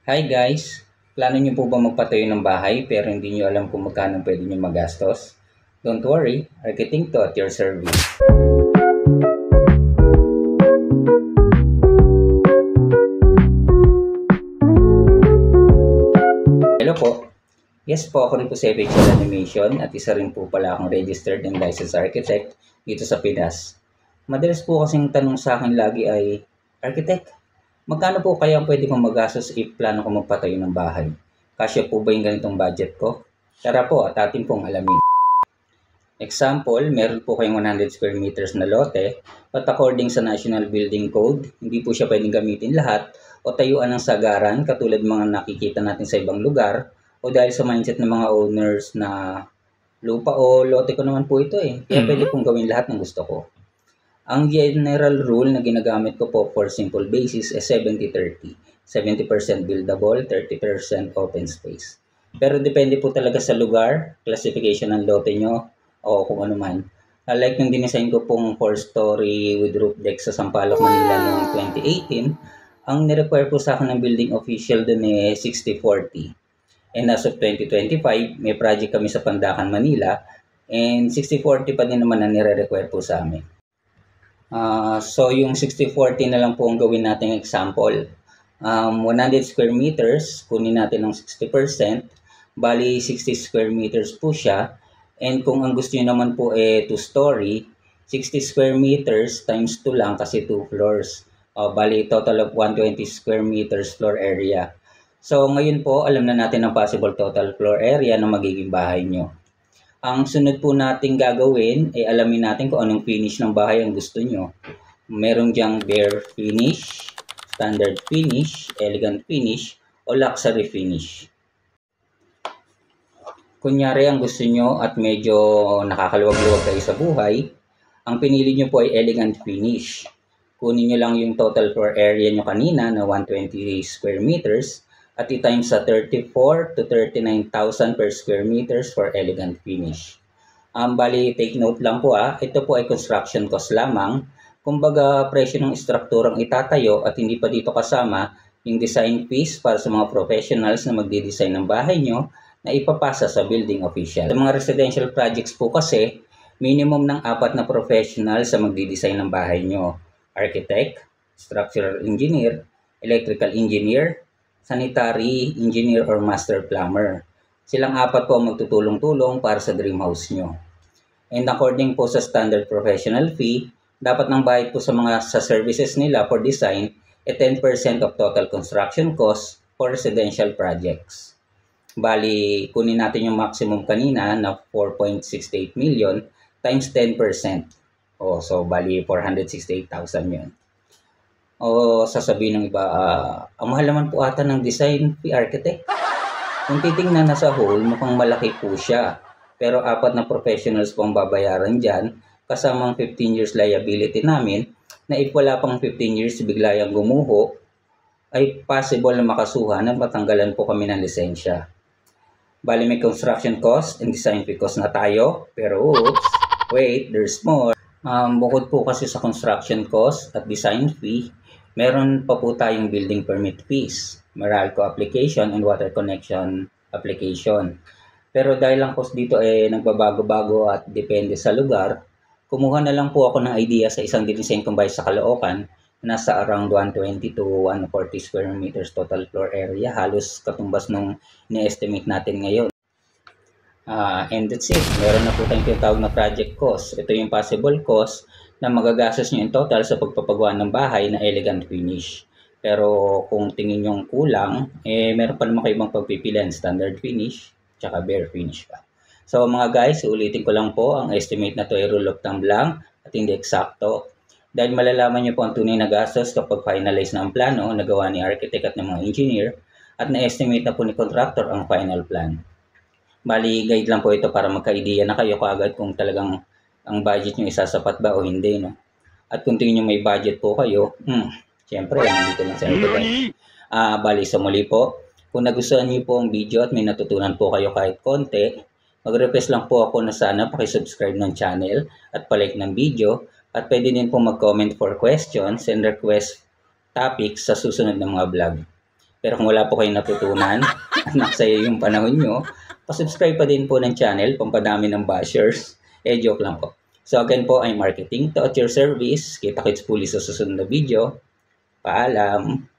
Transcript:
Hi guys! Plano niyo po ba magpatayo ng bahay pero hindi niyo alam kung magkano pwede niyo magastos? Don't worry, Arkitingto at your service. Hello po. Yes po, ako rin po si Epical Animation at isa rin po pala akong registered and licensed architect dito sa Pinas. Madalas po kasing tanong sa akin lagi ay, Architect, magkano po kaya ang pwede kong magastos if plano ko magpatayo ng bahay? Kasya po ba yung ganitong budget ko? Tara po at atin pong alamin. Example, meron po kayong 100 square meters na lote, but according sa National Building Code, hindi po siya pwedeng gamitin lahat o tayuan ng sagaran katulad mga nakikita natin sa ibang lugar o dahil sa mindset ng mga owners na lupa o lote ko naman po ito kaya pwede pong gawin lahat ng gusto ko. Ang general rule na ginagamit ko po for simple basis is 70-30. 70% buildable, 30% open space. Pero depende po talaga sa lugar, classification ng lote nyo, o kung ano man. Like yung dinesign ko pong 4-story with roof deck sa Sampaloc, Manila noong 2018, ang nirequire po sa akin ng building official dun 60-40. And as of 2025, may project kami sa Pandacan, Manila, and 60-40 pa din naman ang nire-require po sa amin. So yung 60-40 na lang po ang gawin nating example. 100 square meters, kunin natin ng 60%, bali 60 square meters po siya. And kung ang gusto niyo naman po 2-story, 60 square meters times 2 lang kasi 2 floors. Bali total of 120 square meters floor area. So ngayon po, alam na natin ang possible total floor area ng magiging bahay nyo. Ang sunod po nating gagawin ay alamin natin kung anong finish ng bahay ang gusto nyo. Meron diyang bare finish, standard finish, elegant finish, o luxury finish. Kunyari ang gusto nyo at medyo nakakaluwag-luwag kayo sa buhay, ang pinili nyo po ay elegant finish. Kunin nyo lang yung total floor area nyo kanina na 120 square meters at i-times sa 34 to 39,000 per square meters for elegant finish. Bali, take note lang po ito po ay construction cost lamang. Kumbaga, presyo ng strukturang itatayo at hindi pa dito kasama yung design fees para sa mga professionals na magdi-design ng bahay nyo na ipapasa sa building official. Sa mga residential projects po kasi, minimum ng 4 na professional sa magdi-design ng bahay nyo. Architect, structural engineer, electrical engineer, sanitary engineer or master plumber. Silang 4 po ang magtutulong-tulong para sa dream house nyo. And according po sa standard professional fee, dapat nang bayad po sa mga sa services nila for design 10% of total construction cost for residential projects. Bali, kunin natin yung maximum kanina na 4.68 million times 10%. So bali 468,000 yun. Sasabihin ng iba, ang mahal naman po ata ng design fee, architect. Kung titingnan na sa whole, mukhang malaki po siya. Pero 4 na professionals po ang babayaran dyan, kasamang 15 years liability namin, na if wala pang 15 years bigla yung gumuho, ay possible na makasuhan at matanggalan po kami ng lisensya. Bali may construction cost and design fee cost na tayo, pero oops, wait, there's more. Bukod po kasi sa construction cost at design fee, meron pa po tayong building permit fees, Meralco application and water connection application. Pero dahil lang po dito nagbabago-bago at depende sa lugar, kumuha na lang po ako ng idea sa isang dinesign kong bahay sa Caloocan, nasa around 120 to 140 square meters total floor area, halos katumbas nung ni-estimate natin ngayon. And that's it. Meron na po tayong tinatawag na project cost. Ito yung possible cost na magagastos nyo in total sa pagpapagawa ng bahay na elegant finish. Pero kung tingin nyo kulang, meron pa naman kayo ibang pagpipilian, standard finish, tsaka bare finish pa. So mga guys, ulitin ko lang po, ang estimate na to ay rule of thumb lang at hindi eksakto. Dahil malalaman nyo po ang tunay na gastos kapag finalize na ang plano na gawa ni architect at ng mga engineer at na-estimate na po ni contractor ang final plan. Bali, guide lang po ito para magka-idea na kayo kaagad kung talagang ang budget nyo isasapat ba o hindi. No? At kung tingin nyo may budget po kayo, syempre, nandito lang sa architect. Bali, sa muli po, kung nagustuhan nyo po ang video at may natutunan po kayo kahit konti, mag-request lang po ako na sana pakisubscribe ng channel at palike ng video. At pwede din po mag-comment for questions and request topics sa susunod ng mga vlog. Pero kung wala po kayong natutunan at naksaya yung panahon nyo, pasubscribe pa din po ng channel, pampadami ng bashers. Joke lang po. So again po, I'm marketing to at your service. Kita-kits po ulit sa susunod na video. Paalam!